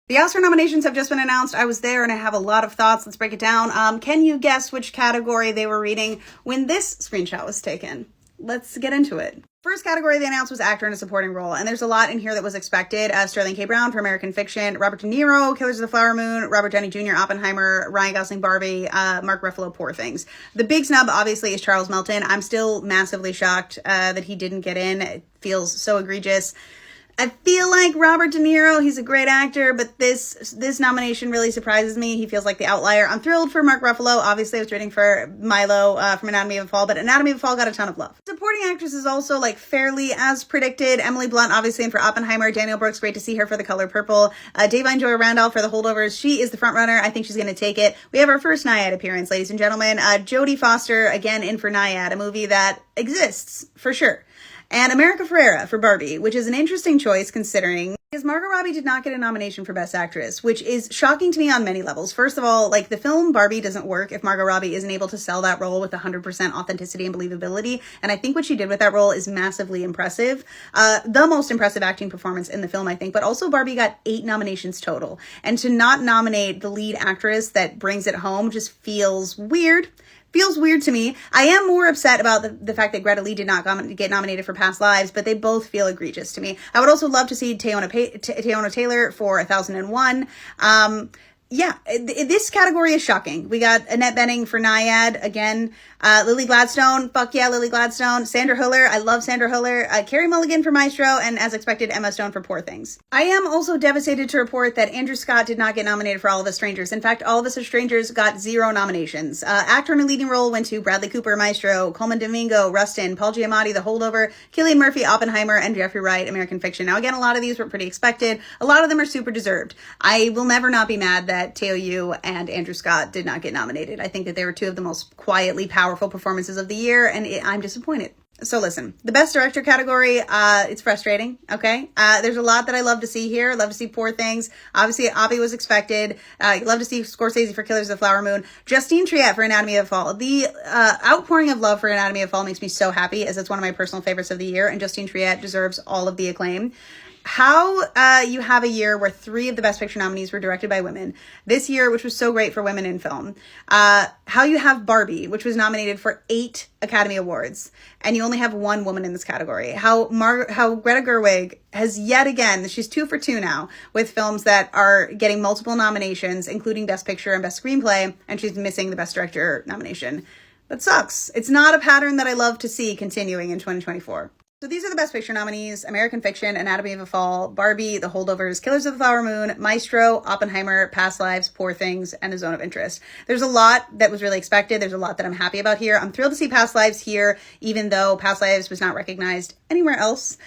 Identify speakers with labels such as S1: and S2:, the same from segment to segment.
S1: The Oscar nominations have just been announced. I was there and I have a lot of thoughts. Let's break it down. Can you guess which category they were reading when this screenshot was taken? Let's get into it. First category they announced was actor in a supporting role, and there's a lot in here that was expected. Sterling K. Brown for American Fiction, Robert De Niro, Killers of the Flower Moon, Robert Downey Jr., Oppenheimer, Ryan Gosling, Barbie, Mark Ruffalo, Poor Things. The big snub, obviously, is Charles Melton. I'm still massively shocked that he didn't get in. It feels so egregious. I feel like Robert De Niro, he's a great actor, but this nomination really surprises me. He feels like the outlier. I'm thrilled for Mark Ruffalo. Obviously, I was rooting for Milo from Anatomy of a Fall, but Anatomy of a Fall got a ton of love. Supporting actress is also like fairly as predicted. Emily Blunt, obviously, and for Oppenheimer. Danielle Brooks, great to see her for The Color Purple. Davine Joy Randolph for The Holdovers. She is the front runner. I think she's going to take it. We have our first Naiad appearance, ladies and gentlemen. Jodie Foster, again, in for Naiad, a movie that exists for sure. And America Ferrera for Barbie, which is an interesting choice considering because Margot Robbie did not get a nomination for Best Actress, which is shocking to me on many levels. First of all, like the film Barbie doesn't work if Margot Robbie isn't able to sell that role with 100% authenticity and believability. And I think what she did with that role is massively impressive. The most impressive acting performance in the film, I think, but also Barbie got 8 nominations total. And to not nominate the lead actress that brings it home just feels weird. Feels weird to me. I am more upset about the fact that Greta Lee did not get nominated for Past Lives, but they both feel egregious to me. I would also love to see Teyonah Taylor for 1001. This category is shocking. We got Annette Bening for Naiad again. Lily Gladstone, fuck yeah, Lily Gladstone. Sandra Hüller, I love Sandra Hüller. Carey Mulligan for Maestro, and as expected, Emma Stone for Poor Things. I am also devastated to report that Andrew Scott did not get nominated for All of Us Strangers. In fact, All of Us Are Strangers got 0 nominations. Actor in a leading role went to Bradley Cooper, Maestro, Coleman Domingo, Rustin, Paul Giamatti, The Holdover, Cillian Murphy, Oppenheimer, and Jeffrey Wright, American Fiction. Now, again, a lot of these were pretty expected. A lot of them are super deserved. I will never not be mad that Teo Yu and Andrew Scott did not get nominated. I think that they were 2 of the most quietly powerful performances of the year, and I'm disappointed. So listen, the Best Director category, it's frustrating, okay? There's a lot that I love to see here. Love to see Poor Things. Obviously, Avi was expected. Love to see Scorsese for Killers of the Flower Moon. Justine Triet for Anatomy of a Fall. The outpouring of love for Anatomy of a Fall makes me so happy, as it's one of my personal favorites of the year, and Justine Triet deserves all of the acclaim. How you have a year where 3 of the Best Picture nominees were directed by women this year, which was so great for women in film. How you have Barbie, which was nominated for 8 Academy Awards, and you only have 1 woman in this category. How Greta Gerwig has yet again, she's 2 for 2 now with films that are getting multiple nominations, including Best Picture and Best Screenplay, and she's missing the Best Director nomination. That sucks. It's not a pattern that I love to see continuing in 2024. So these are the Best Picture nominees: American Fiction, Anatomy of a Fall, Barbie, The Holdovers, Killers of the Flower Moon, Maestro, Oppenheimer, Past Lives, Poor Things, and A Zone of Interest. There's a lot that was really expected. There's a lot that I'm happy about here. I'm thrilled to see Past Lives here, even though Past Lives was not recognized anywhere else.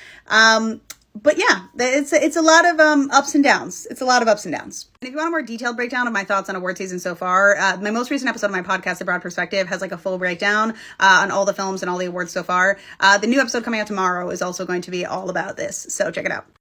S1: But yeah, it's a lot of ups and downs. It's a lot of ups and downs. And if you want a more detailed breakdown of my thoughts on award season so far, my most recent episode of my podcast, The Broad Perspective, has like a full breakdown on all the films and all the awards so far. The new episode coming out tomorrow is also going to be all about this, so check it out.